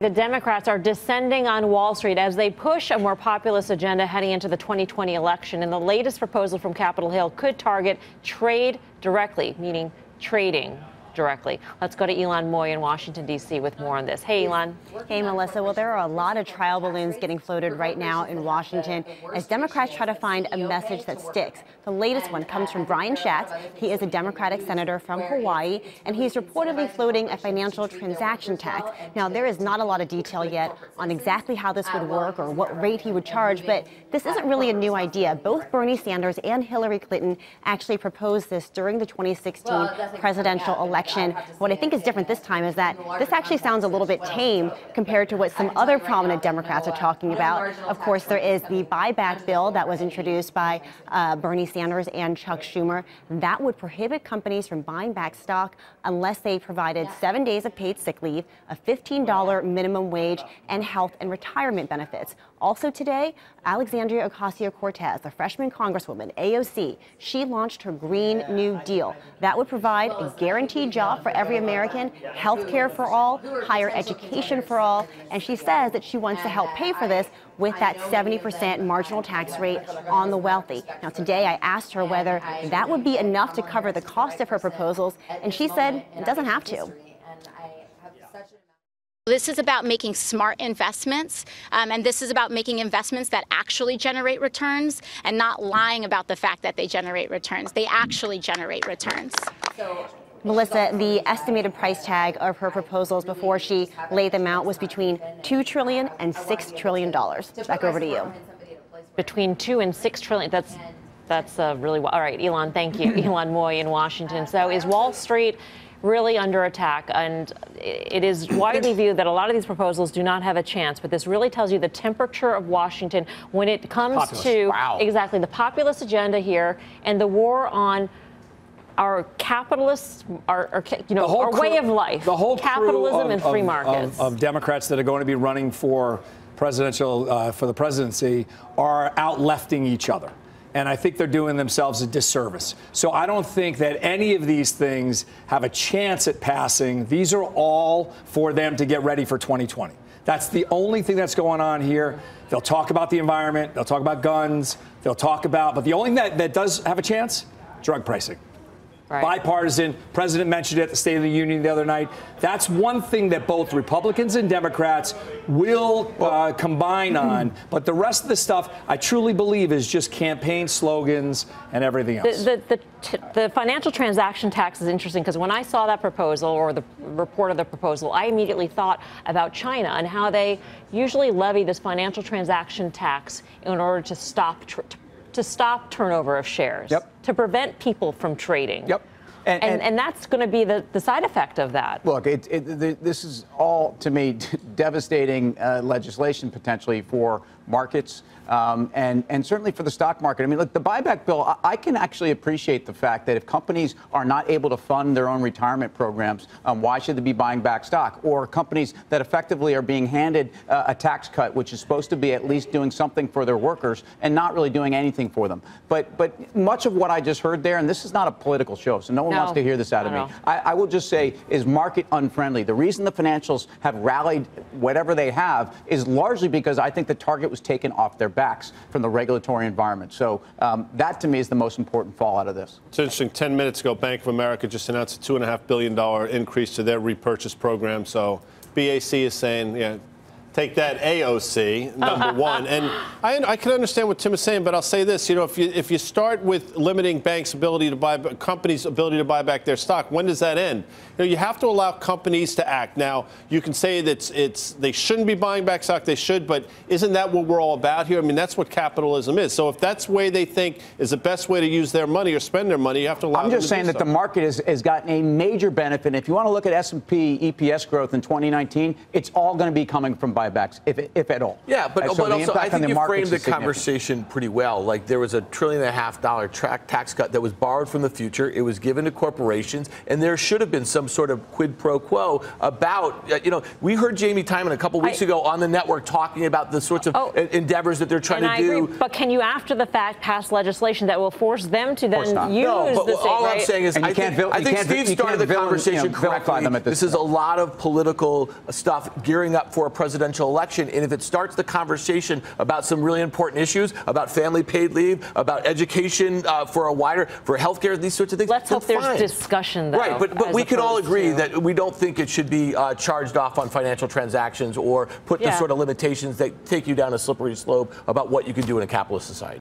The Democrats are descending on Wall Street as they push a more populist agenda heading into the 2020 election. And the latest proposal from Capitol Hill could target trade directly, meaning trading directly. Let's go to Elon Moy in Washington, D.C. with more on this. Hey, Elon. Hey, Melissa. Well, there are a lot of trial balloons getting floated right now in Washington as Democrats try to find a message that sticks. The latest one comes from Brian Schatz. He is a Democratic senator from Hawaii, and he's reportedly floating a financial transaction tax. Now, there is not a lot of detail yet on exactly how this would work or what rate he would charge, but this isn't really a new idea. Both Bernie Sanders and Hillary Clinton actually proposed this during the 2016 presidential election. What I think is different this time is that this actually sounds a little bit tame compared to what some other prominent Democrats are talking about. Of course, there is the buyback bill that was introduced by Bernie Sanders and Chuck Schumer. That would prohibit companies from buying back stock unless they provided 7 days of paid sick leave, a $15 minimum wage, and health and retirement benefits. Also today, Alexandria Ocasio-Cortez, the freshman congresswoman, AOC, she launched her Green New Deal. That would provide a guaranteed job for every American, health care for all, higher education for all, and she says that she wants to help pay for this with that 70% marginal tax rate on the wealthy. Now, today I asked her whether that would be enough to cover the cost of her proposals, and she said it doesn't have to. This is about making smart investments, and this is about making investments that actually generate returns and not lying about the fact that they generate returns. They actually generate returns. Melissa, the estimated price tag of her proposals before she laid them out was between $2 trillion and $6 trillion. Back over to you. Between $2 and $6 trillion. That's really all right. Elon, thank you. Elon Moy in Washington. So is Wall Street really under attack? And it is widely viewed that a lot of these proposals do not have a chance. But this really tells you the temperature of Washington when it comes to exactly the populist agenda here and the war on our capitalists, our way of life, the whole capitalism and free markets of Democrats that are going to be running for for the presidency are out-lefting each other. And I think they're doing themselves a disservice. So I don't think that any of these things have a chance at passing. These are all for them to get ready for 2020. That's the only thing that's going on here. They'll talk about the environment. They'll talk about guns. They'll talk about, but the only thing that does have a chance, drug pricing. Right. Bipartisan. President mentioned it at the State of the Union the other night. That's one thing that both Republicans and Democrats will combine on. But the rest of the stuff, I truly believe, is just campaign slogans and everything else. The financial transaction tax is interesting because when I saw that proposal or the report of the proposal, I immediately thought about China and how they usually levy this financial transaction tax in order to stop turnover of shares, to prevent people from trading. And that's going to be the side effect of that. Look, this is all, to me, devastating legislation potentially for markets and certainly for the stock market. I mean, look, the buyback bill, I can actually appreciate the fact that if companies are not able to fund their own retirement programs, why should they be buying back stock? Or companies that effectively are being handed a tax cut, which is supposed to be at least doing something for their workers and not really doing anything for them. But much of what I just heard there, and this is not a political show, so no one wants to hear this out of me. I will just say is market unfriendly. The reason the financials have rallied whatever they have is largely because I think the target was taken off their backs from the regulatory environment. So that, to me, is the most important fallout of this. It's interesting. 10 minutes ago, Bank of America just announced a $2.5 billion increase to their repurchase program. So BAC is saying, yeah, take that, AOC, number one. And I can understand what Tim is saying, but I'll say this. You know, if you start with limiting banks' ability to buy, companies' ability to buy back their stock, when does that end? You know, you have to allow companies to act. Now, you can say that they shouldn't be buying back stock. They should, but isn't that what we're all about here? I mean, that's what capitalism is. So if that's the way they think is the best way to use their money or spend their money, you have to allow them to do so. I'm just saying that the market has gotten a major benefit. If you want to look at S&P EPS growth in 2019, it's all going to be coming from buyback. buybacks, if at all. Yeah, but So the also impact I on think the you markets framed is the significant. conversation pretty well. Like there was $1.5 trillion tax cut that was borrowed from the future. It was given to corporations, and there should have been some sort of quid pro quo about, we heard Jamie Dimon a couple weeks ago on the network talking about the sorts of endeavors that they're trying to do. Agree, but can you, after the fact, pass legislation that will force them to then use but the all I'm saying is, I think Steve started the conversation correctly. This is a lot of political stuff gearing up for a presidential election, and if it starts the conversation about some really important issues, about family paid leave, about education for healthcare, these sorts of things. Let's hope there's discussion, though. Right, but we can all agree that we don't think it should be charged off on financial transactions or put the sort of limitations that take you down a slippery slope about what you can do in a capitalist society.